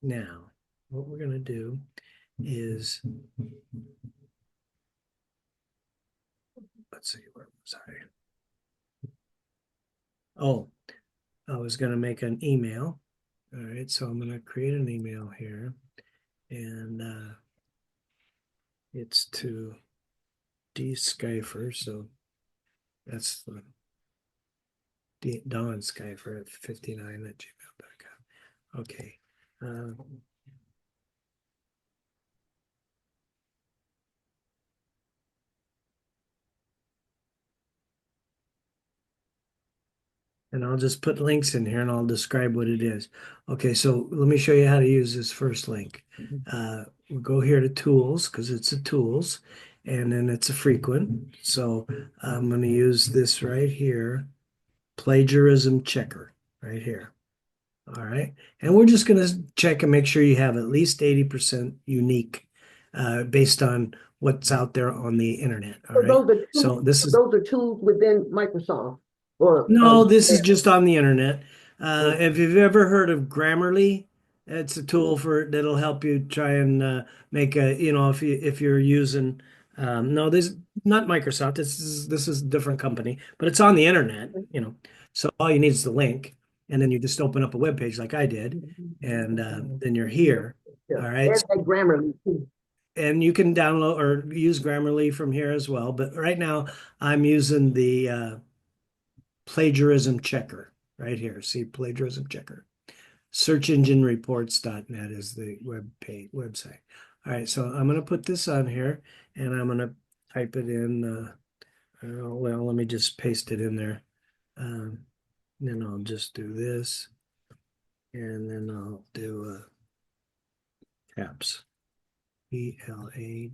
Now, what we're going to do is, let's see, where was I? Oh, I was going to make an email. All right, so I'm going to create an email here, and it's to dskyfer. So that's the Don Skyfer at 59@gmail.com. Okay. And I'll just put links in here and I'll describe what it is. Okay, so let me show you how to use this first link. We'll go here to tools because it's a tools and then it's a frequent. So I'm going to use this right here, plagiarism checker right here. All right. And we're just going to check and make sure you have at least 80% unique based on what's out there on the internet. All So right. So this is those are tools within Microsoft or no, this is just on the internet. oh, If you've ever heard of Grammarly, it's a tool for that'll help you try and make a, if you're using no, this not Microsoft. This is a different company, but it's on the internet. So all you need is the link, and then you just open up a web page like I did, and then you're here. yeah. All right. And that Grammarly too. And you can download or use Grammarly from here as well. But right now I'm using the plagiarism checker right here. See plagiarism checker. Searchenginereports.net is the website. All right, so I'm going to put this on here and I'm going to type it in. Well, let me just paste it in there. Then I'll just do this and then I'll do caps. PLAGLARISM.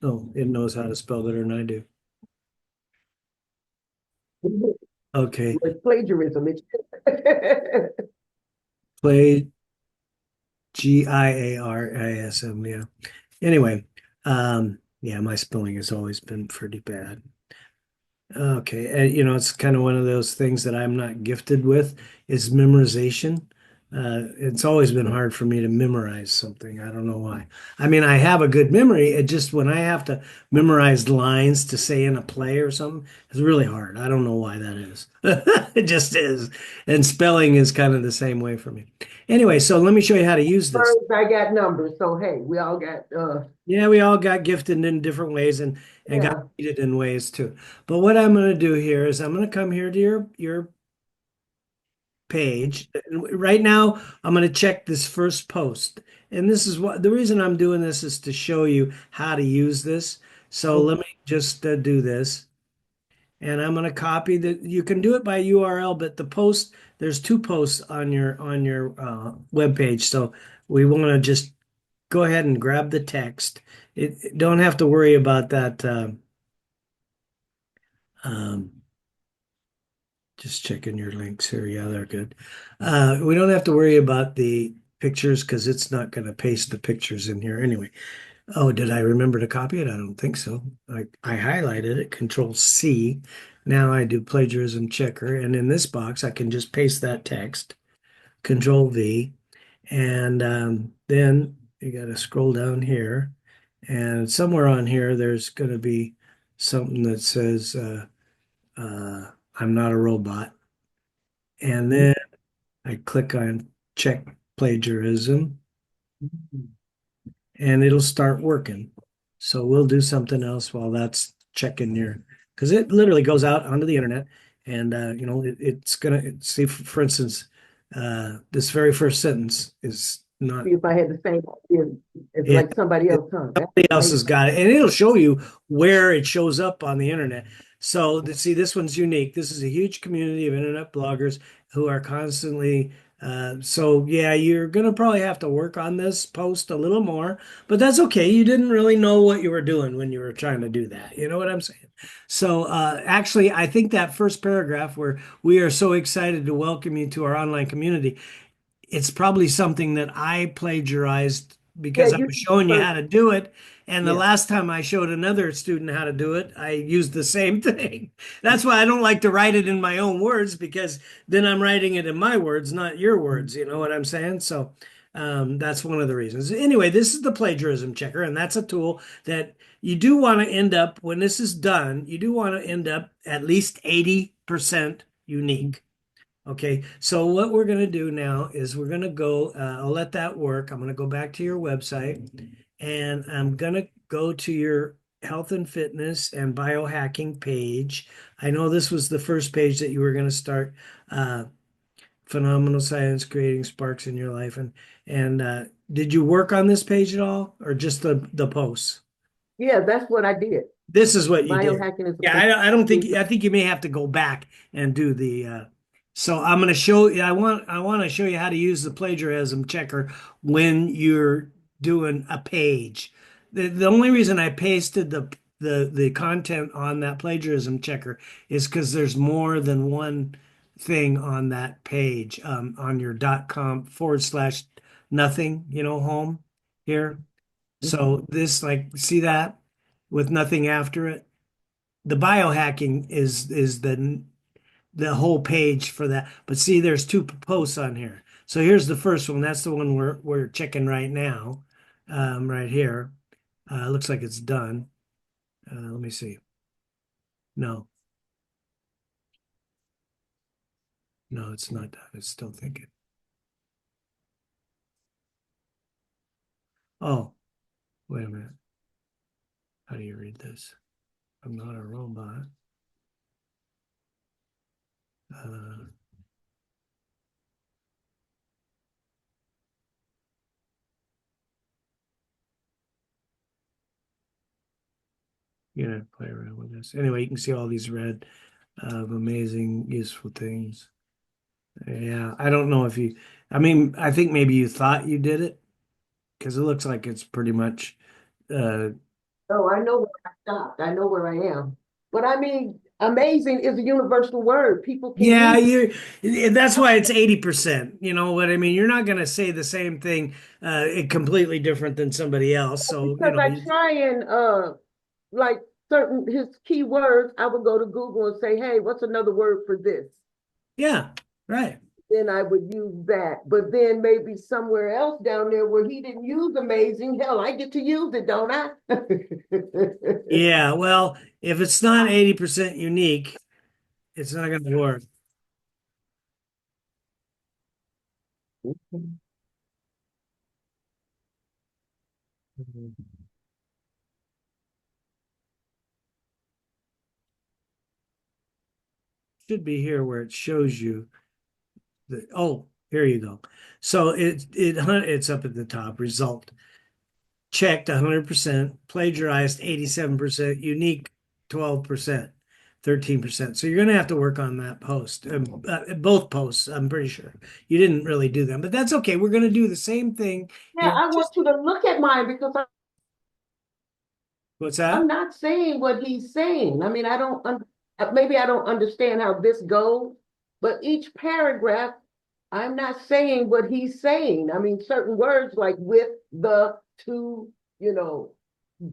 Oh, it knows how to spell better than I do. Okay. With plagiarism. Play GIARISM. Yeah. Anyway, yeah, my spelling has always been pretty bad. Okay, and it's kind of one of those things that I'm not gifted with is memorization. It's always been hard for me to memorize something. I don't know why. I mean, I have a good memory. It just when I have to memorize lines to say in a play or something, it's really hard. I don't know why that is. It just is. And spelling is kind of the same way for me. Anyway, so let me show you how to use this. First, I got numbers, so hey, we all got Yeah, we all got gifted in different ways and got yeah. treated in ways too. But what I'm going to do here is I'm going to come here to your page. Right now, I'm going to check this first post. And this is what the reason I'm doing this is to show you how to use this. So let me just do this. And I'm going to copy the you can do it by URL, but the post there's two posts on your web page. So we want to just go ahead and grab the text. Don't have to worry about that. Um, just checking your links here. Yeah, they're good. We don't have to worry about the pictures because it's not going to paste the pictures in here anyway. Oh, did I remember to copy it? I don't think so. I highlighted it, Control C. Now I do plagiarism checker, and in this box I can just paste that text, Control V, and then you got to scroll down here, and somewhere on here there's going to be something that says I'm not a robot, and then I click on check plagiarism, and it'll start working. So we'll do something else while that's checking your, because it literally goes out onto the internet, and it's gonna see for instance, this very first sentence is not. See if I had the same idea as Yeah, like somebody else, huh? That's somebody else has amazing. got it, and it'll show you where it shows up on the internet. So see, this one's unique. This is a huge community of internet bloggers who are constantly. So yeah, you're gonna probably have to work on this post a little more, but that's okay. You didn't really know what you were doing when you were trying to do that. You know what I'm saying? So actually, I think that first paragraph where we are so excited to welcome you to our online community, it's probably something that I plagiarized Yeah, because I you was showing you first. how to do it. And the Yeah. last time I showed another student how to do it, I used the same thing. That's why I don't like to write it in my own words, because then I'm writing it in my words, not your words. You know what I'm saying? So that's one of the reasons. Anyway, this is the plagiarism checker, and that's a tool that you do want to end up, when this is done, you do want to end up at least 80% unique. Okay, so what we're going to do now is we're going to go, I'll let that work. I'm going to go back to your website, and I'm going to go to your health and fitness and biohacking page. I know this was the first page that you were going to start, uh, phenomenal science creating sparks in your life. And did you work on this page at all, or just the posts? Yeah, that's what I did. This is what you did. Biohacking is a Yeah, place. I don't think, I think you may have to go back and do the so I'm going to show you, I want to show you how to use the plagiarism checker when you're doing a page. The only reason I pasted the content on that plagiarism checker is because there's more than one thing on that page, on your .com / nothing, home here. Mhm. So this, like, see that with nothing after it? The biohacking is the whole page for that. But see, there's two posts on here. So here's the first one. That's the one we're checking right now, right here. Looks like it's done. Let me see. No, no, it's not done. It's still thinking. Oh, wait a minute. How do you read this? I'm not a robot. Uh, play around with this. Anyway, you can see all these red, amazing, useful things. Yeah, I don't know if you, I mean, I think maybe you thought you did it, because it looks like it's pretty much, uh, Oh, I know where I stopped. I know where I am. But I mean, amazing is a universal word. People can yeah, use that's why it's 80%. You know what I mean? You're not going to say the same thing, completely different than somebody else. So, because I try and like certain his key words, I would go to Google and say, hey, what's another word for this? yeah, right. Then I would use that. But then maybe somewhere else down there where he didn't use amazing, hell, I get to use it, don't I? Yeah, well, if it's not 80% unique, it's not going to work. Should be here where it shows you oh, here you go. So it's up at the top. Result checked 100%, plagiarized 87%, unique 12%, 13%. So you're going to have to work on that post, both posts. I'm pretty sure you didn't really do them, but that's okay. We're going to do the same thing Yeah, here. I want Just you to look at mine because what's I'm that? not saying what he's saying. I mean, I don't, maybe I don't understand how this goes, but each paragraph, I'm not saying what he's saying. I mean, certain words like with, the, to, you know,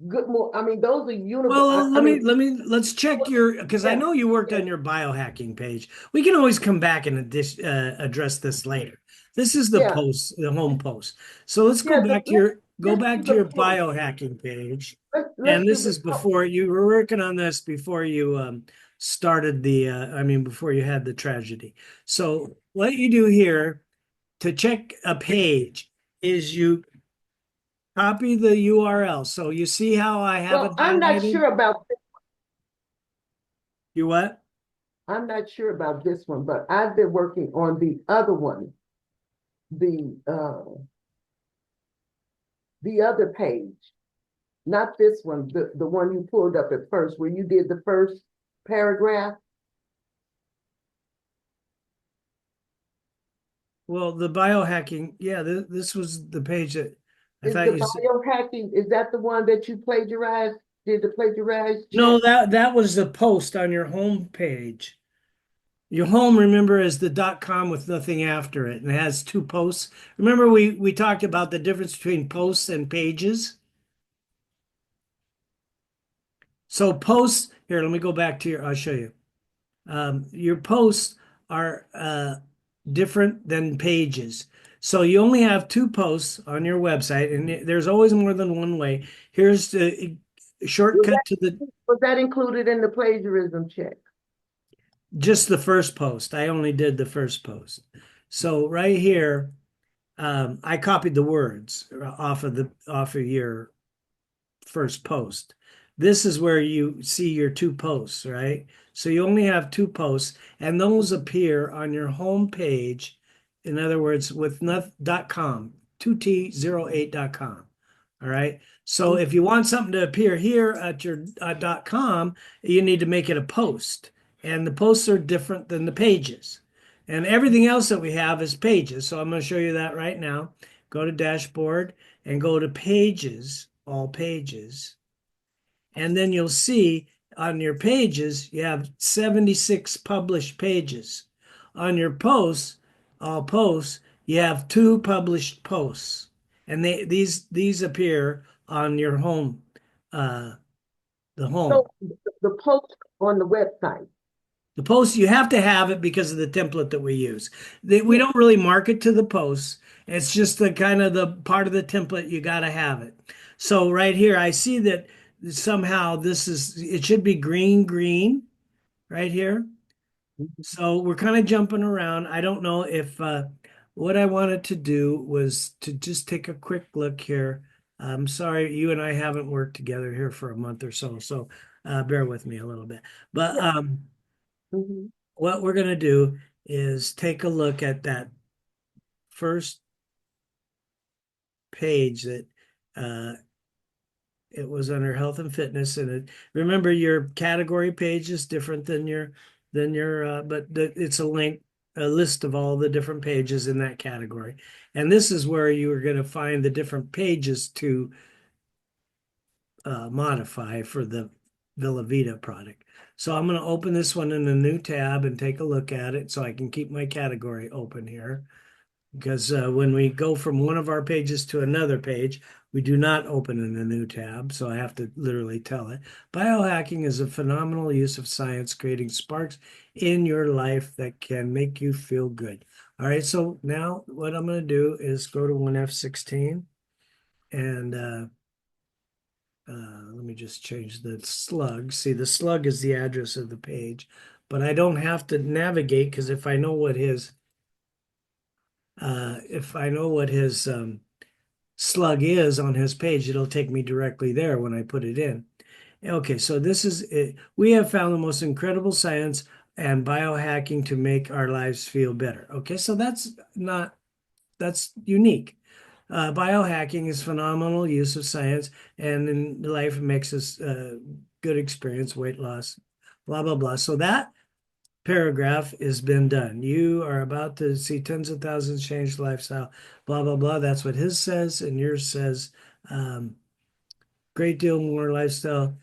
good more. I mean, those are universal. Well, I mean, let's check your, because I yeah, know you worked yeah, on your biohacking page. We can always come back and address this later. This is the yeah, post, the home post. So let's yeah. go Let's back do to the your post. biohacking page. Let's And do this the is post. before you were working on this before you started I mean, before you had the tragedy. So what you do here to check a page is you copy the URL. So you see how I have Well, it I'm not highlighted? sure about You what? I'm not sure about this one, but I've been working on the other one, the the other page, not this one, the one you pulled up at first, where you did the first paragraph. Well, the biohacking, yeah, this was the page that I Is thought the you said. biohacking, is that the one that you plagiarized, did the plagiarized check? No, that was the post on your home page. Your home, remember, is the .com with nothing after it, and it has two posts. Remember, we talked about the difference between posts and pages. So posts here, let me go back to your, I'll show you. Your posts are different than pages. So you only have two posts on your website, and there's always more than one way. Here's the Was shortcut to the that included in the plagiarism check? just the first post. I only did the first post. So right here, I copied the words off of your first post. This is where you see your two posts, right? So you only have two posts, and those appear on your home page. In other words, with .com, 2t08.com. All right. So if you want something to appear here at your .com, you need to make it a post. And the posts are different than the pages. And everything else that we have is pages. So I'm going to show you that right now. Go to dashboard and go to pages, all pages. And then you'll see on your pages, you have 76 published pages. On your posts, all posts, you have two published posts. And these appear on your home, uh, the home. So the post on the website. The posts, you have to have it because of the template that we use. We Yeah. don't really market to the posts. It's just the kind of the part of the template you got to have it. So right here, I see that somehow it should be green, green right here. So we're kind of jumping around. I don't know if what I wanted to do was to just take a quick look here. I'm sorry, you and I haven't worked together here for a month or so, so bear with me a little bit. But Yeah. Mhm. what we're going to do is take a look at that first page that uh, it was under health and fitness, and remember your category page is different than your but it's a list of all the different pages in that category, and this is where you are going to find the different pages to modify for the Villa Vita product. So I'm going to open this one in a new tab and take a look at it so I can keep my category open here. Because when we go from one of our pages to another page, we do not open in a new tab. So I have to literally tell it. Biohacking is a phenomenal use of science, creating sparks in your life that can make you feel good. All right. So now what I'm going to do is go to 1F16 and let me just change the slug. See, the slug is the address of the page, but I don't have to navigate because if I know what his slug is on his page, it'll take me directly there when I put it in. Okay, so this is it. We have found the most incredible science and biohacking to make our lives feel better. Okay, so that's unique. Biohacking is phenomenal use of science, and in life it makes us good experience, weight loss, blah blah blah. So that paragraph has been done. You are about to see tens of thousands change lifestyle, blah, blah, blah. That's what his says, and yours says um, great deal more lifestyle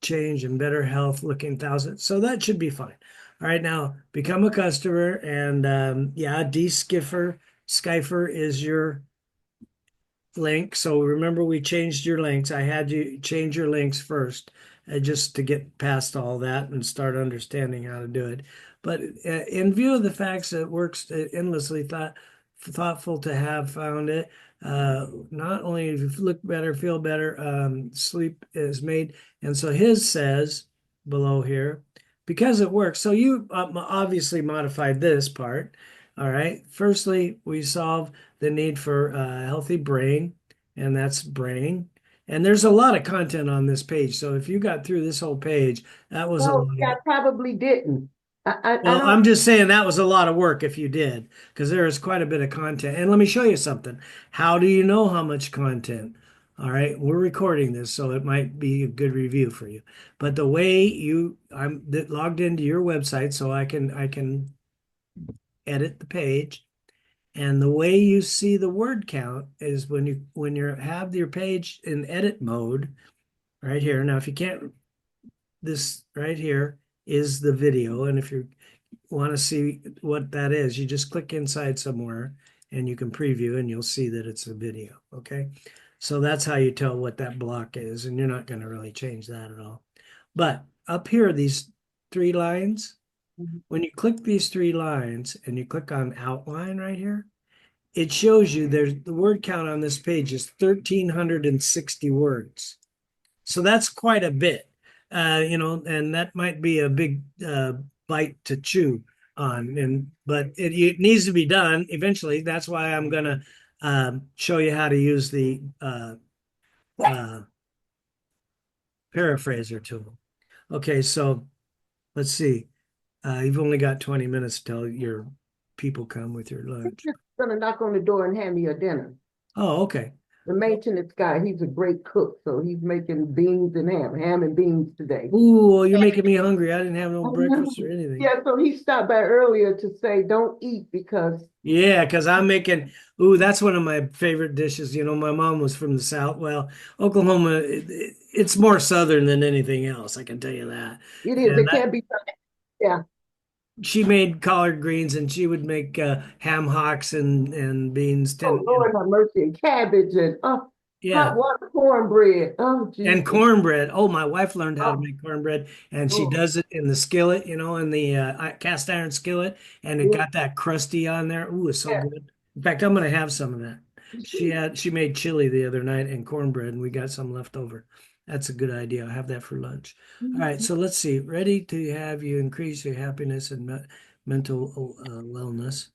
change and better health looking thousands. So that should be fine. All right, now become a customer, and yeah, D Skifer is your link. So remember, we changed your links. I had you change your links first, just to get past all that and start understanding how to do it. But in view of the facts that it works endlessly, thoughtful to have found it. Not only look better, feel better, sleep is made. And so his says below here, because it works. So you obviously modified this part. All right. Firstly, we solve the need for a healthy brain, and that's brain. And there's a lot of content on this page. So if you got through this whole page, that was a Well, lot. I probably didn't. I Well, don't. I'm just saying that was a lot of work if you did, because there is quite a bit of content. And let me show you something. How do you know how much content? All right, we're recording this, so it might be a good review for you. But the way I'm logged into your website, so I can edit the page. And the way you see the word count is when you have your page in edit mode right here. Now, if you can't, this right here is the video. And if you want to see what that is, you just click inside somewhere and you can preview and you'll see that it's a video. Okay. So that's how you tell what that block is, and you're not going to really change that at all. But up here, these three lines, Mhm. when you click these three lines and you click on outline right here, it shows you there's the word count on this page is 1,360 words. So that's quite a bit, and that might be a big bite to chew on. And but it needs to be done eventually. That's why I'm gonna show you how to use the uh, paraphraser tool. Okay, so let's see. You've only got 20 minutes till your people come with your He's lunch. just gonna knock on the door and hand me a dinner. Oh, okay. The maintenance guy, he's a great cook, so he's making beans and ham and beans today. Ooh, well, you're making me hungry. I didn't have no I know. breakfast or anything. Yeah, so he stopped by earlier to say, don't eat because, Yeah, because I'm making, ooh, that's one of my favorite dishes. My mom was from the South. Well, Oklahoma, it's more Southern than anything else, I can tell you that. it is, And it can't be, yeah. she made collard greens and she would make ham hocks and beans. Oh, Lord have mercy, and cabbage and, Yeah, hot water cornbread. Oh, and Jesus. cornbread. Oh, my wife learned how to Oh, make cornbread, and she oh, does it in the skillet, in the cast iron skillet, and it yeah, got that crusty on there. Ooh, it's so yeah. good. In fact, I'm gonna have some of that. She made chili the other night and cornbread, and we got some left over. That's a good idea. I'll have that for lunch. All right, so let's see. Ready to have you increase your happiness and mental wellness.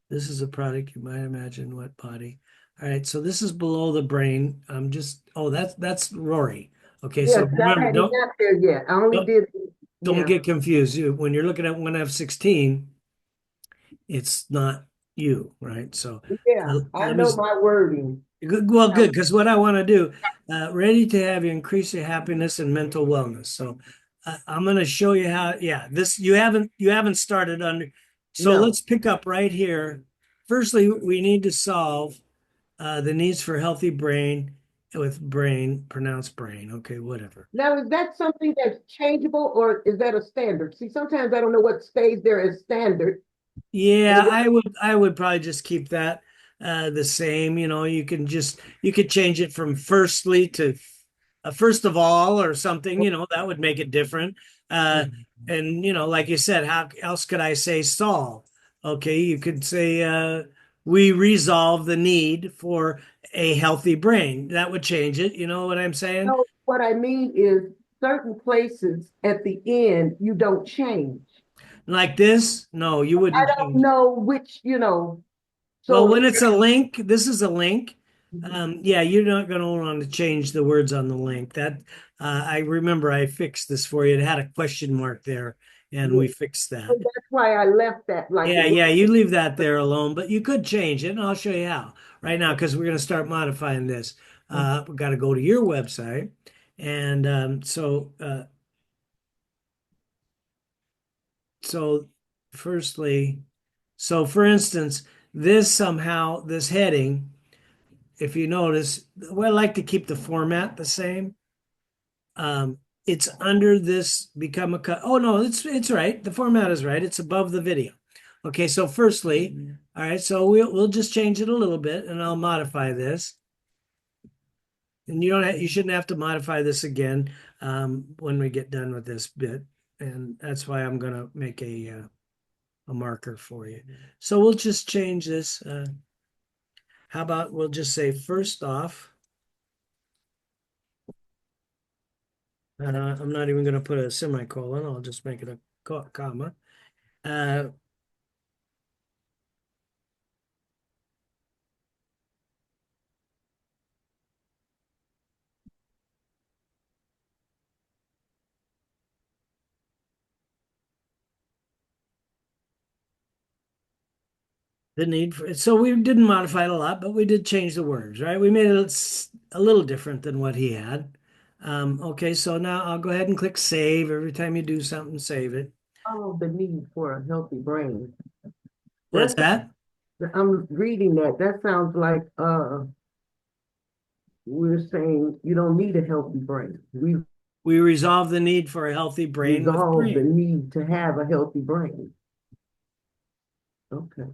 This is a product you might imagine wet body. All right, so this is below the brain. I'm just that's Rory. Okay, Yeah, so I remember, hadn't got there yet. I only don't, did, don't yeah, get confused. When you're looking at 1F16, it's not you, right? So yeah. I let me know my wording. well, Now, good, because what I want to do, ready to have you increase your happiness and mental wellness. So I'm going to show you how. Yeah, this you haven't started under. So no. let's pick up right here. Firstly, we need to solve the needs for healthy brain with brain, pronounced brain. Okay, whatever. Now, is that something that's changeable or is that a standard? See, sometimes I don't know what stays there as standard. And Yeah, what, I would probably just keep that the same. You could change it from firstly to first of all or something. That would make it different. Uh, and like you said, how else could I say solve? Okay, you could say we resolve the need for a healthy brain. That would change it. You know what I'm saying? no, what I mean is certain places at the end, you don't change. Like this? No, you I wouldn't don't change. know which, Well, so when it's a link, this is a link. mhm, Yeah, you're not going to want to change the words on the link. That I remember I fixed this for you. It had a question mark there, and yeah, we fixed so that. that's why I left that like it Yeah, was. yeah, you leave that there alone, but you could change it, and I'll show you how right now because we're going to start modifying this. We've got to go to your website, and so firstly, so for instance, this heading. If you notice, well, I like to keep the format the same. It's under this become a cut. Oh no, it's right. The format is right. It's above the video. Okay, so firstly, all right, so we'll just change it a little bit and I'll modify this. And you shouldn't have to modify this again when we get done with this bit. And that's why I'm gonna make a marker for you. So we'll just change this. How about we'll just say first off. I'm not even going to put a semicolon. I'll just make it a comma. Uh, the need for so we didn't modify it a lot, but we did change the words, right? We made it a little different than what he had. Okay, so now I'll go ahead and click save. Every time you do something, save it. Oh, the need for a healthy brain. What's That's, that? I'm reading that. That sounds like we're saying you don't need a healthy brain. We We resolve the need for a healthy brain with resolve the brain. need to have a healthy brain. Okay.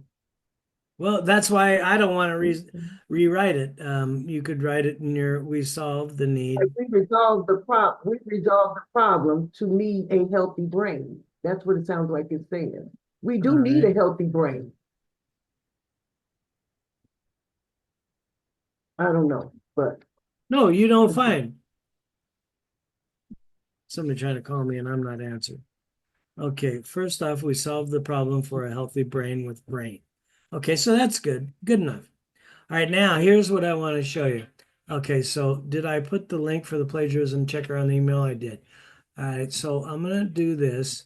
Well, that's why I don't want to rewrite it. You could write it in your, we solved the Like need. we resolve the problem to need a healthy brain. That's what it sounds like it's saying. We All do need right. a healthy brain. I don't know, but No, you don't find somebody trying to call me and I'm not answering. Okay, first off, we solved the problem for a healthy brain with brain. Okay, so that's good. Good enough. All right, now here's what I want to show you. Okay, so did I put the link for the plagiarism checker on the email? I did. All right, so I'm going to do this.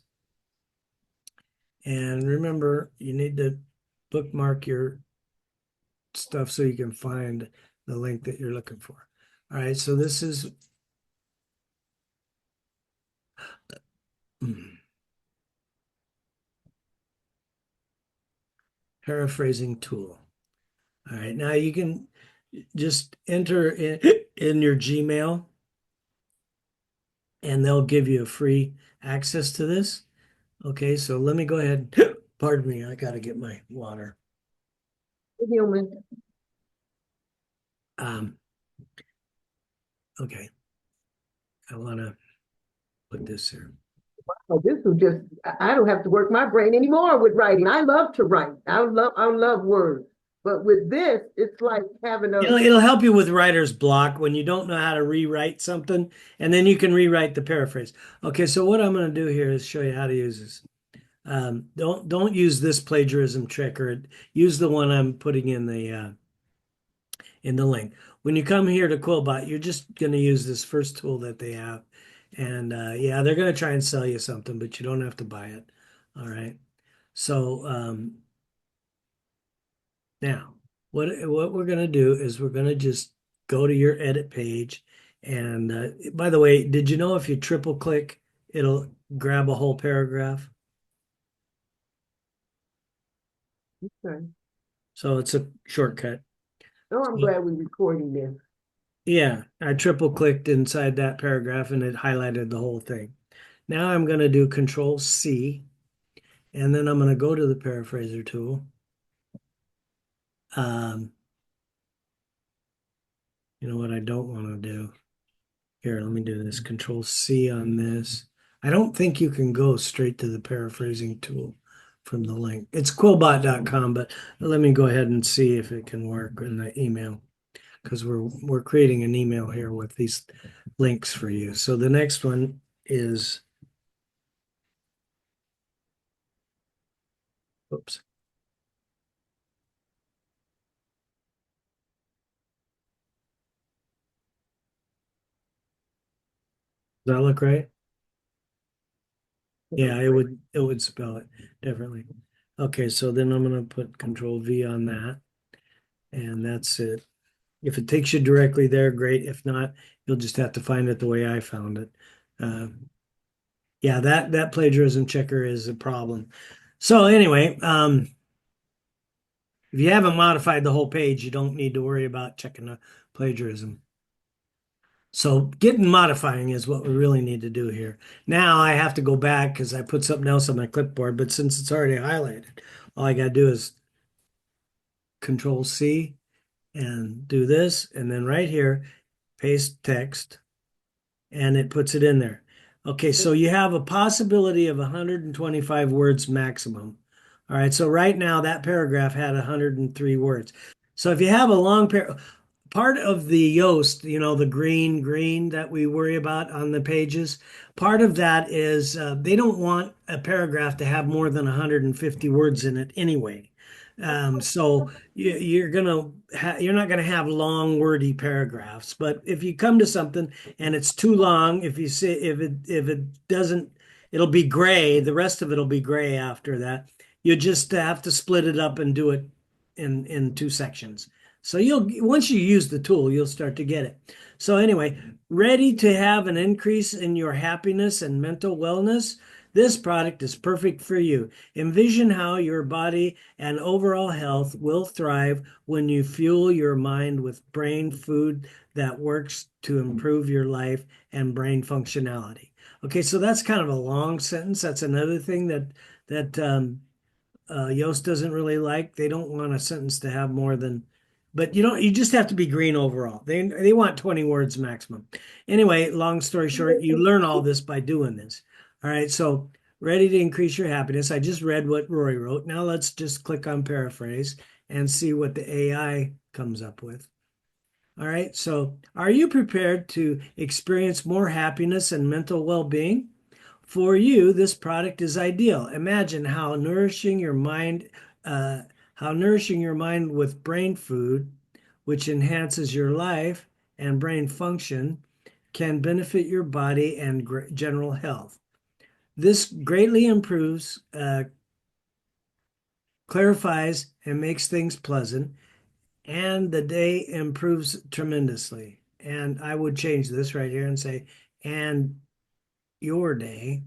And remember, you need to bookmark your stuff so you can find the link that you're looking for. All right, so this is paraphrasing tool. All right, now you can just enter in your Gmail and they'll give you a free access to this. Okay, so let me go ahead. Pardon me, I got to get my water. human. Um, okay, I want to put this here. Oh, this will just, I don't have to work my brain anymore with writing. I love to write. I love words. But with this, it's like having a, It'll help you with writer's block when you don't know how to rewrite something, and then you can rewrite the paraphrase. Okay, so what I'm going to do here is show you how to use this. Don't use this plagiarism trick, or use the one I'm putting in the link. When you come here to Quillbot, you're just going to use this first tool that they have, and yeah, they're going to try and sell you something, but you don't have to buy it. All right. So now, what we're going to do is we're going to just go to your edit page. And by the way, did you know if you triple click, it'll grab a whole paragraph? okay. So it's a shortcut. Oh, I'm glad we're recording this. Yeah, I triple clicked inside that paragraph and it highlighted the whole thing. Now I'm going to do Control C, and then I'm going to go to the paraphraser tool. Um, you know what I don't want to do? Here, let me do this. Control C on this. I don't think you can go straight to the paraphrasing tool from the link. It's quillbot.com, but let me go ahead and see if it can work in the email because we're creating an email here with these links for you. So the next one is, oops, does that look right? Yeah, it would spell it differently. Okay, so then I'm gonna put Control V on that, and that's it. If it takes you directly there, great. If not, you'll just have to find it the way I found it. Uh, yeah, that plagiarism checker is a problem. So anyway, if you haven't modified the whole page, you don't need to worry about checking the plagiarism. So getting modifying is what we really need to do here. Now I have to go back because I put something else on my clipboard, but since it's already highlighted, all I got to do is Control C and do this, and then right here, paste text, and it puts it in there. Okay, so you have a possibility of 125 words maximum. All right, so right now that paragraph had 103 words. So if you have a long part of the Yoast, the green that we worry about on the pages, part of that is they don't want a paragraph to have more than 150 words in it anyway. So you're not gonna have long, wordy paragraphs. But if you come to something and it's too long, if you say if it doesn't, it'll be gray. The rest of it'll be gray after that. You just have to split it up and do it in two sections. So you'll once you use the tool, you'll start to get it. So anyway, ready to have an increase in your happiness and mental wellness? This product is perfect for you. Envision how your body and overall health will thrive when you fuel your mind with brain food that works to improve your life and brain functionality. Okay, so that's kind of a long sentence. That's another thing that Yoast doesn't really like. They don't want a sentence to have more than, but you don't. You just have to be green overall. They want 20 words maximum. Anyway, long story short, you learn all this by doing this. All right, so ready to increase your happiness. I just read what Rory wrote. Now let's just click on paraphrase and see what the AI comes up with. All right, so are you prepared to experience more happiness and mental well-being? For you, this product is ideal. Imagine uh, how nourishing your mind with brain food, which enhances your life and brain function, can benefit your body and general health. This greatly improves, clarifies, and makes things pleasant, and the day improves tremendously. And I would change this right here and say, and your day.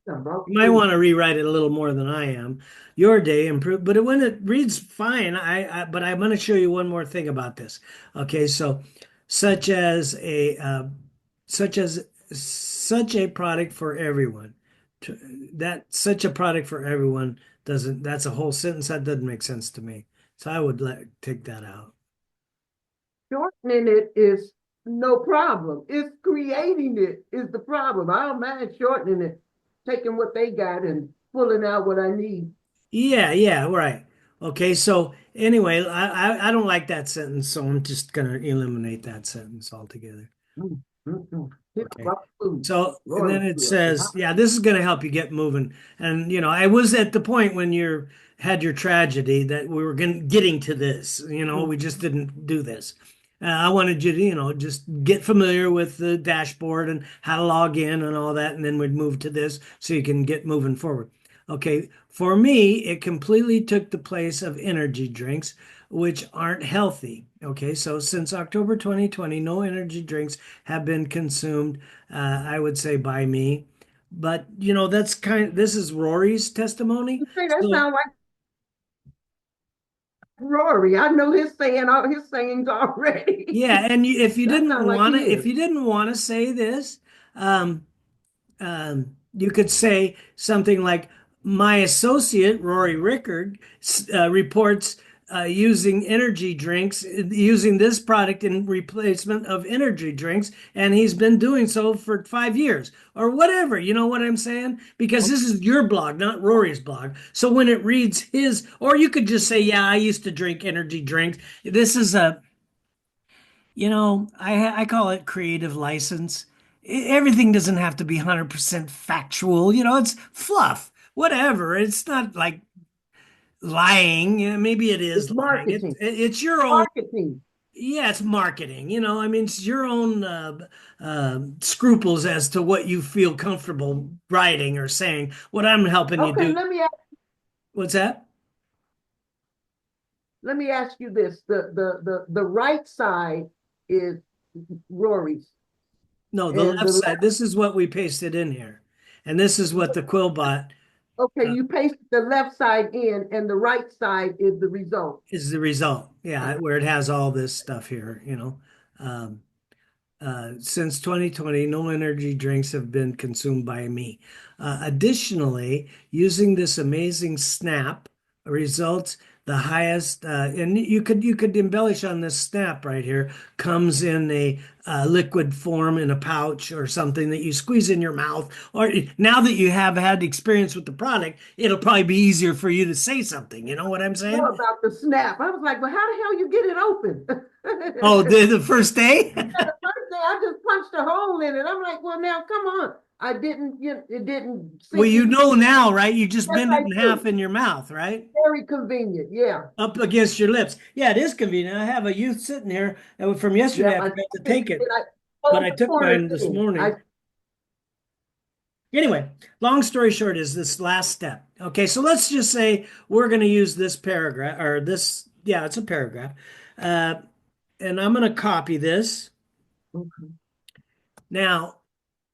You might want to rewrite it a little more than I am. Your day improved, but when it reads fine, but I'm going to show you one more thing about this. Okay, so such as a such as such a product for everyone. That such a product for everyone doesn't. That's a whole sentence that doesn't make sense to me. So I would take that out. Shortening it is no problem. It's creating it is the problem. I don't mind shortening it, taking what they got and pulling out what I need. Yeah, yeah, right. Okay, so anyway, I don't like that sentence, so I'm just gonna eliminate that sentence altogether. Mm, Hip Okay. hop food. So, and Royal then it food. says, yeah, this is going to help you get moving. And, I was at the point when you had your tragedy that we were getting to this, we just didn't do this. I wanted you to, just get familiar with the dashboard and how to log in and all that. And then we'd move to this so you can get moving forward. Okay. For me, it completely took the place of energy drinks, which aren't healthy. Okay. So since October 2020, no energy drinks have been consumed, I would say, by me. But this is Rory's testimony. You say that So sound like Rory. I know his saying all his sayings already. yeah, and if you That didn't sounds like want he to, if is. you didn't want to say this, you could say something like, "My associate Rory Rickard reports using energy drinks, using this product in replacement of energy drinks, and he's been doing so for 5 years or whatever." You know what I'm saying? Because this is your blog, not Rory's blog. So when it reads his, or you could just say, "Yeah, I used to drink energy drinks." This is I call it creative license. Everything doesn't have to be 100% factual. It's fluff, whatever. It's not like lying. Maybe it It's is lying. marketing. It's your own. Marketing. Yeah, it's marketing. I mean, it's your own scruples as to what you feel comfortable writing or saying. What I'm helping you Okay, do. What's that? let me ask you this. The right side is Rory's No, the and left the side. This is what we pasted in here. And this is what the Quillbot okay, uh, you paste the left side in and the right side is the result. is the result. Yeah, where it has all this stuff here. Um, since 2020, no energy drinks have been consumed by me. Additionally, using this amazing snap results the highest, and you could embellish on this snap right here. Comes in a liquid form in a pouch or something that you squeeze in your mouth. Or now that you have had experience with the product, it'll probably be easier for you to say something. You know what I'm Know saying? about the snap. I was like, well, how the hell you get it open? Oh, the first day. The first day I just punched a hole in it. I'm like, well, now come on. I didn't, it didn't Well, sink in. now, right? You just Yes, bend it I in half do. in your mouth, right? Very convenient. Yeah. Up against your lips. Yeah, it is convenient. I have a youth sitting here from yesterday. Yep. I I forgot to fixed take it, it. I but hold I the took corners mine this in. I morning. Anyway, long story short is this last step. Okay, so let's just say we're going to use this paragraph or this. Yeah, it's a paragraph. Uh, and I'm going to copy this. okay. Now,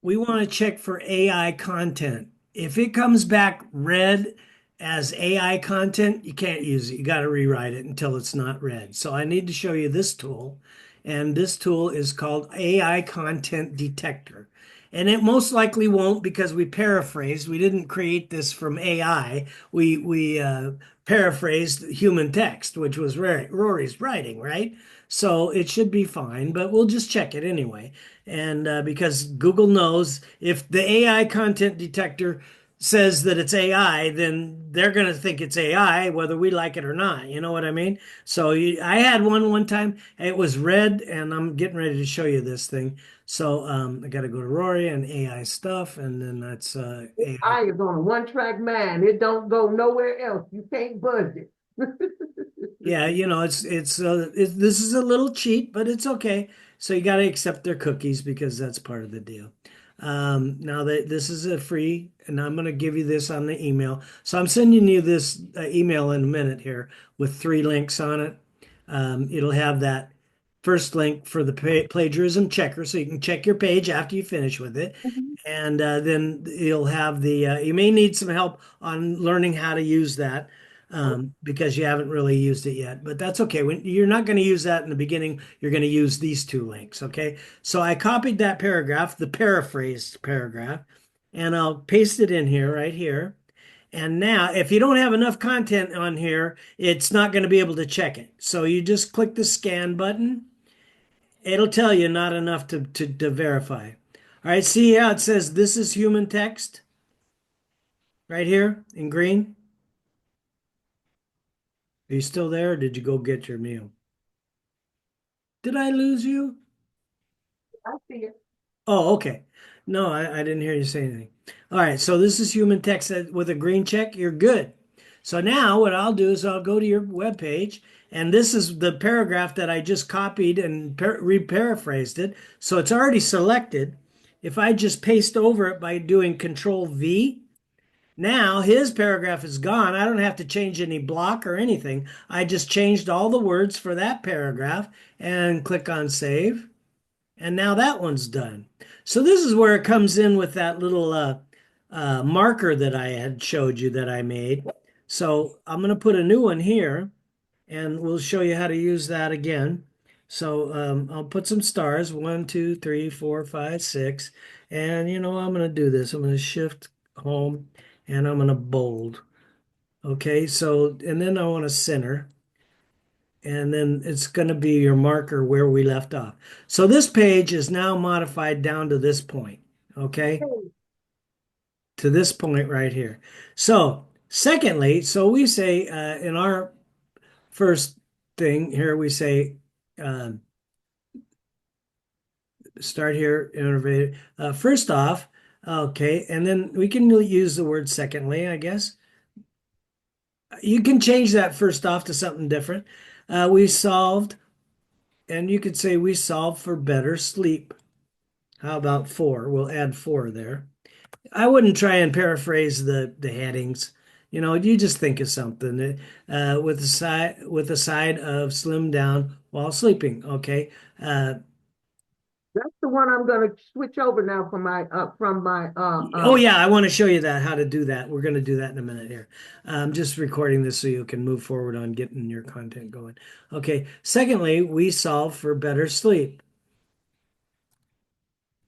we want to check for AI content. If it comes back red as AI content, you can't use it. You got to rewrite it until it's not red. So I need to show you this tool. And this tool is called AI Content Detector. And it most likely won't because we paraphrased. We didn't create this from AI. We paraphrased human text, which was Rory's writing, right? So it should be fine, but we'll just check it anyway. And because Google knows if the AI content detector says that it's AI, then they're going to think it's AI, whether we like it or not. You know what I mean? So I had one time. It was red, and I'm getting ready to show you this thing. So I got to go to Rory and AI stuff, and then that's AI. I is on a one-track mind. It don't go nowhere else. You can't budge it. Yeah, this is a little cheat, but it's okay. So you got to accept their cookies because that's part of the deal. Now that this is a free, and I'm going to give you this on the email. So I'm sending you this email in a minute here with 3 links on it. It'll have that first link for the plagiarism checker, so you can check your page after you finish with it. And then you'll have you may need some help on learning how to use that because you haven't really used it yet. But that's okay. You're not going to use that in the beginning, you're going to use these 2 links. Okay. So I copied that paragraph, the paraphrased paragraph, and I'll paste it in here, right here. And now, if you don't have enough content on here, it's not going to be able to check it. So you just click the scan button. It'll tell you not enough to verify. All right, see how it says this is human text right here in green? Are you still there or did you go get your meal? Did I lose you? I see it. Oh, okay. No, I didn't hear you say anything. All right, so this is human text with a green check. You're good. So now what I'll do is I'll go to your web page, and this is the paragraph that I just copied and re-paraphrased it. So it's already selected. If I just paste over it by doing Control V, now his paragraph is gone. I don't have to change any block or anything. I just changed all the words for that paragraph and click on Save. And now that one's done. So this is where it comes in with that little marker that I had showed you that I made. So I'm going to put a new one here and we'll show you how to use that again. So I'll put some stars, 1, 2, 3, 4, 5, 6. And I'm going to do this. I'm going to shift home and I'm going to bold. Okay, so, and then I want to center and then it's going to be your marker where we left off. So this page is now modified down to this point, okay? To this point right here. So, secondly, so we say in our first thing here, we say uh, start here, innovate. First off, okay, and then we can use the word secondly, I guess. You can change that first off to something different. We solved, and you could say we solved for better sleep. How about 4? We'll add 4 there. I wouldn't try and paraphrase the headings. You just think of something with the side of slim down while sleeping. Okay. That's the one I'm going to switch over now from my Oh yeah, I want to show you that how to do that. We're going to do that in a minute here. I'm just recording this so you can move forward on getting your content going. Okay. Secondly, we solve for better sleep,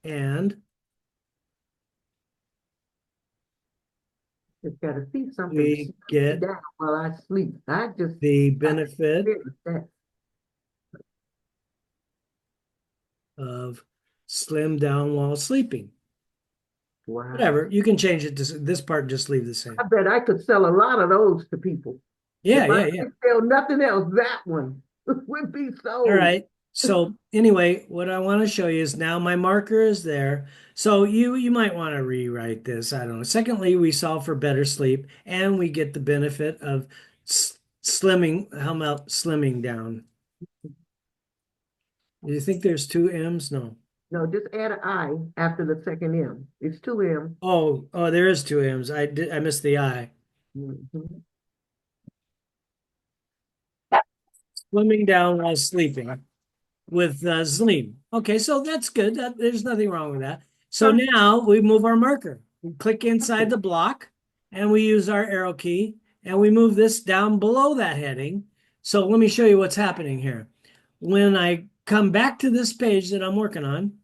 and just got to see something we slow me get down while I sleep. the I benefit experienced that. of slim down while sleeping. Wow. Whatever. You can change it to this part, just leave the same. I bet I could sell a lot of those to people. Yeah, If I yeah, yeah. could sell nothing else, that one would be All sold. right. So anyway, what I want to show you is now my marker is there. So you might want to rewrite this. I don't know. Secondly, we solve for better sleep and we get the benefit of slimming. How about slimming down? Do you think there's 2 M's? No. No, just add an I after the second M. It's two M. Oh, there is 2 M's. I missed the I. Mhm. Slimming down while sleeping with Zleem. Okay, so that's good. There's nothing wrong with that. So Some now we move our marker. We click inside the block and we use our arrow key and we move this down below that heading. So let me show you what's happening here. When I come back to this page that I'm working on,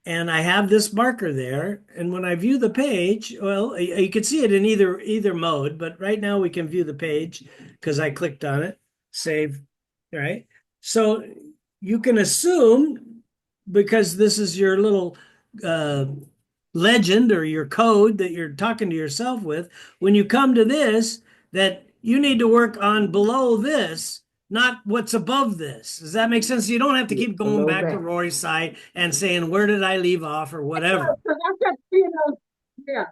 and I have this marker there. And when I view the page, well, you can see it in either mode, but right now we can view the page because I clicked on it, save, right? So you can assume because this is your little uh, legend or your code that you're talking to yourself with, when you come to this, that you need to work on below this, not what's above this. Does that make sense? You don't have to Yeah, keep going below back to that. Rory's side and saying, where did I leave off or whatever. Because I kept seeing those. Yeah,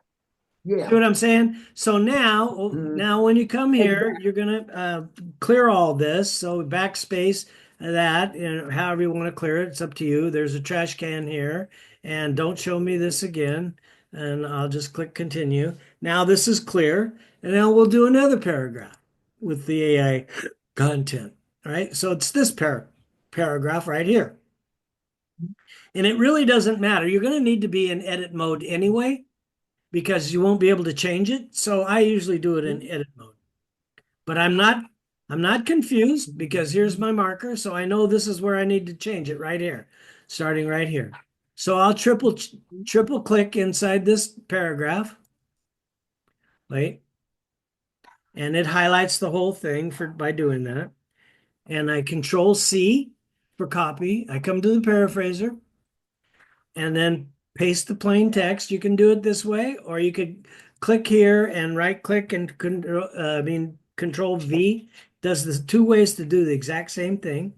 See yeah. what I'm saying? So now, Mm, now when you come here, exactly. you're gonna clear all this. So backspace that, however you want to clear it, it's up to you. There's a trash can here, and don't show me this again. And I'll just click continue. Now this is clear, and now we'll do another paragraph with the AI content. All right, so it's this paragraph right here, and it really doesn't matter. You're going to need to be in edit mode anyway because you won't be able to change it. So I usually do it in edit mode. But I'm not confused because here's my marker. So I know this is where I need to change it right here, starting right here. So I'll triple click inside this paragraph. Wait, and it highlights the whole thing for by doing that. And I control C for copy. I come to the paraphraser and then paste the plain text. You can do it this way, or you could click here and right click and control V. Does the two ways to do the exact same thing.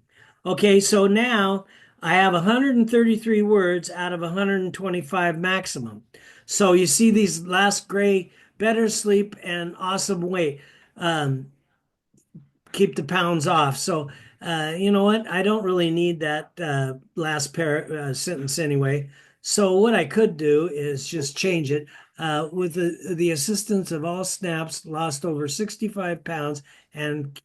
Okay, so now I have 133 words out of 125 maximum. So you see these last gray, better sleep and awesome weight. Um, Keep the pounds off. So, you know what? I don't really need that last sentence anyway. So what I could do is just change it. With the assistance of all snaps, lost over 65 pounds, and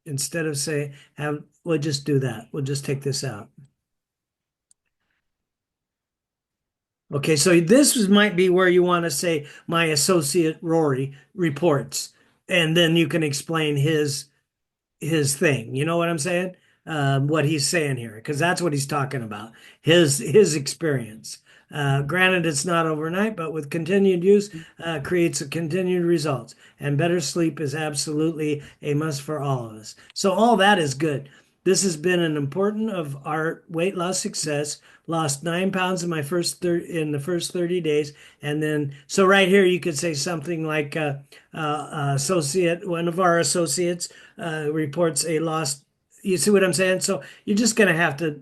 instead of say have, we'll just do that. We'll just take this out. Okay, so might be where you want to say my associate Rory reports, and then you can explain his thing. You know what I'm saying? What he's saying here, because that's what he's talking about. His experience. Granted, it's not overnight, but with continued use, creates a continued results. And better sleep is absolutely a must for all of us. So all that is good. This has been an important of our weight loss success. Lost 9 pounds in in the first 30 days, and then so right here you could say something like one of our associates reports a lost. You see what I'm saying? So you're just going to have to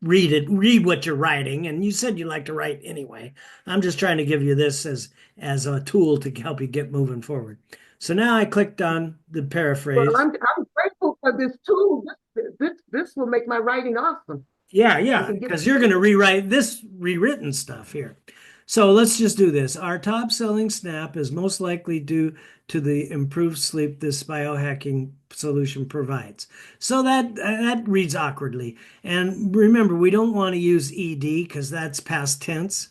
read what you're writing. And you said you like to write anyway. I'm just trying to give you this as a tool to help you get moving forward. So now I clicked on the Well, paraphrase. I'm grateful for this tool. This will make my writing awesome. Yeah, I yeah, can get because you're going to rewrite this rewritten stuff here. So let's just do this. Our top selling snap is most likely due to the improved sleep this biohacking solution provides. So that reads awkwardly. And remember, we don't want to use ed because that's past tense.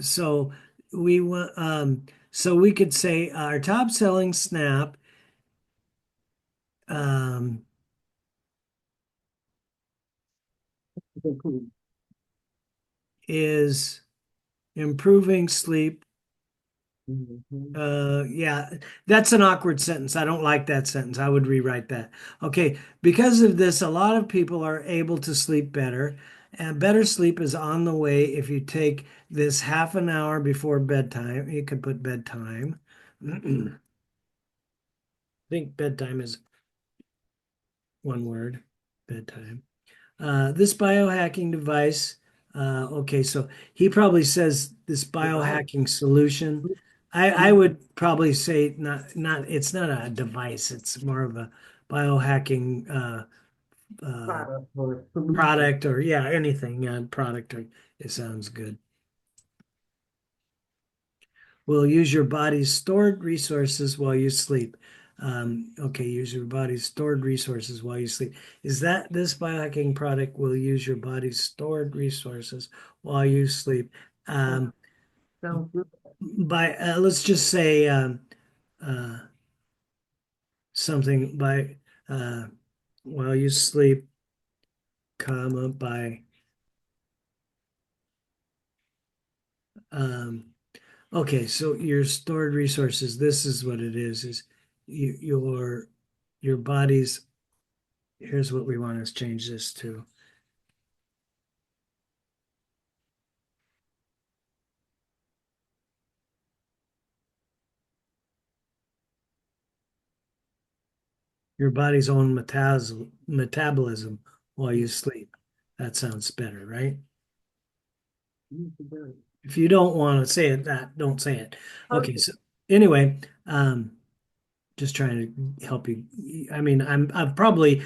So we want so we could say our top selling snap um, it. is improving sleep. Mhm. Yeah, that's an awkward sentence. I don't like that sentence. I would rewrite that. Okay, because of this, a lot of people are able to sleep better, and better sleep is on the way if you take this half an hour before bedtime. You can put bedtime. I think bedtime is one word, bedtime. This biohacking device, okay, so he probably says this Device. biohacking solution. I would probably say it's not a device, it's more of a biohacking uh, Product or solution. product or yeah, anything, product or it sounds good. Will use your body's stored resources while you sleep. Okay, use your body's stored resources while you sleep. Is that this biohacking product will use your body's stored resources while you sleep? That Um, sounds good. by let's just say uh, something by uh, while you sleep, comma by Um, okay, so your stored resources, this is what it is you, your body's, here's what we want to change this to. Your body's own metabolism while you sleep. That sounds better, right? If you don't want to say it, that don't say it. Okay, Perfect. so anyway, just trying to help you. I mean, I've probably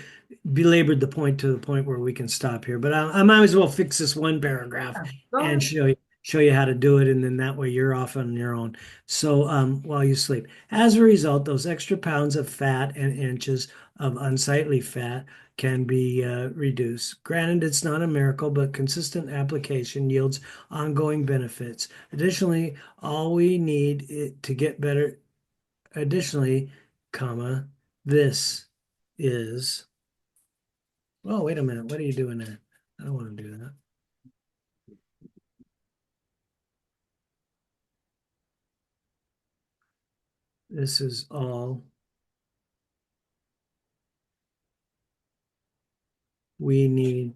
belabored the point to the point where we can stop here, but I might as well fix this one paragraph Go and ahead. show you how to do it, and then that way you're off on your own. So while you sleep, as a result, those extra pounds of fat and inches of unsightly fat can be reduced. Granted, it's not a miracle, but consistent application yields ongoing benefits. Additionally, all we need to get better. Additionally, comma, this is, oh, wait a minute. What are you doing there? I don't want to do that. This is all we need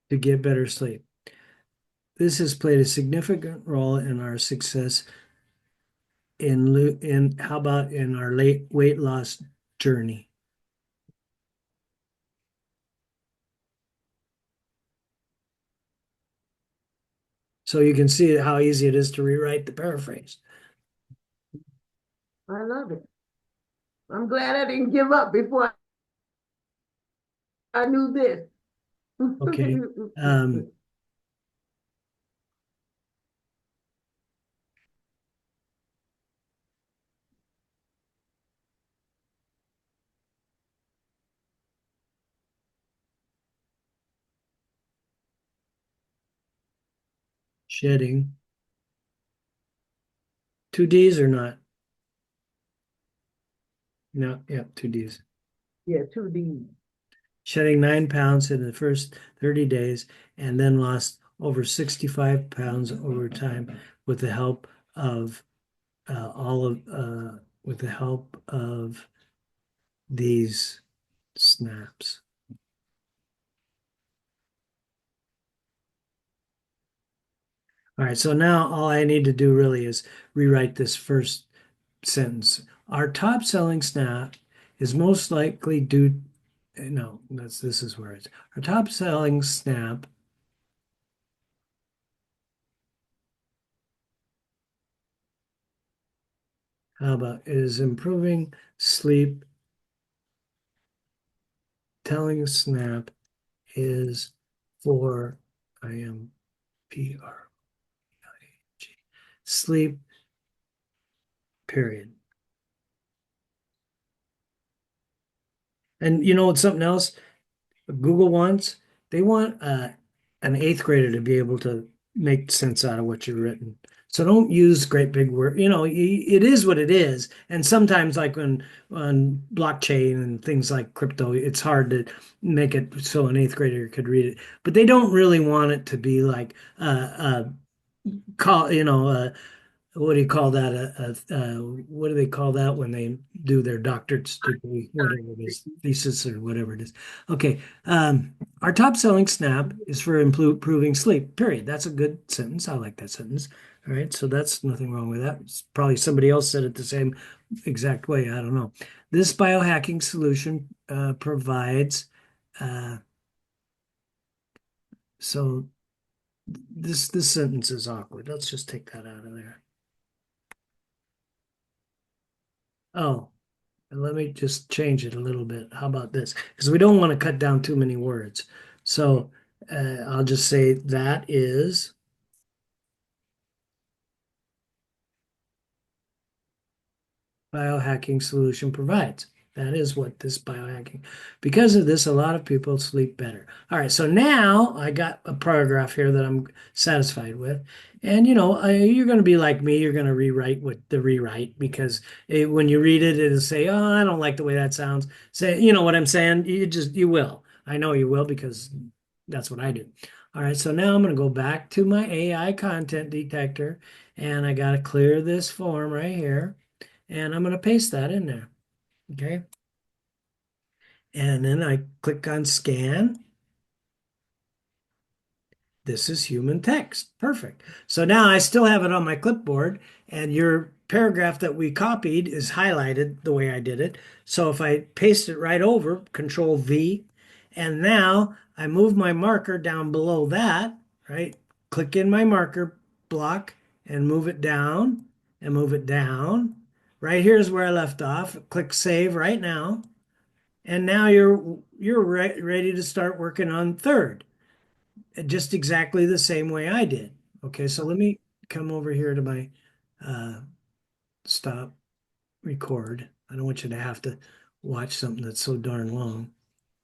to get better sleep. This has played a significant role in our success in how about in our late weight loss journey. So you can see how easy it is to rewrite the paraphrase. I love it. I'm glad I didn't give up before I knew this. Okay. Um, shedding. Two D's or not? No, yeah, two D's. Yeah, 2D. Shedding 9 pounds in the first 30 days and then lost over 65 pounds over time with the help of all of with the help of these snaps. All right, so now all I need to do really is rewrite this first sentence. Our top selling snap is most likely due, no, this is where it's, our top selling snap, how about, is improving sleep. Telling snap is for IMPR sleep period. And you know what's something else Google wants? They want an eighth grader to be able to make sense out of what you've written. So don't use great big word. You know, it is what it is. And sometimes, like when on blockchain and things like crypto, it's hard to make it so an eighth grader could read it. But they don't really want it to be like call what do you call that? What do they call that when they do their doctorate degree, whatever it is, thesis or whatever it is? Okay. Our top selling snap is for improving sleep, period. That's a good sentence. I like that sentence. All right. So that's nothing wrong with that. It's probably somebody else said it the same exact way. I don't know. This biohacking solution provides, uh, so this sentence is awkward. Let's just take that out of there. Oh, and let me just change it a little bit. How about this? Because we don't want to cut down too many words. So I'll just say that is biohacking solution provides. That is what this biohacking. Because of this, a lot of people sleep better. All right, so now I got a paragraph here that I'm satisfied with. And you're going to be like me. You're going to rewrite with the rewrite because when you read it, it'll say, "Oh, I don't like the way that sounds." Say, you know what I'm saying? You will. I know you will because that's what I do. All right, so now I'm going to go back to my AI content detector, and I got to clear this form right here, and I'm going to paste that in there. Okay. And then I click on scan. This is human text. Perfect. So now I still have it on my clipboard, and your paragraph that we copied is highlighted the way I did it. So if I paste it right over, Control V, and now I move my marker down below that, right? Click in my marker block and move it down and move it down. Right here is where I left off. Click save right now. And now you're ready to start working on third, just exactly the same way I did. Okay, so let me come over here to my uh, stop record. I don't want you to have to watch something that's so darn long.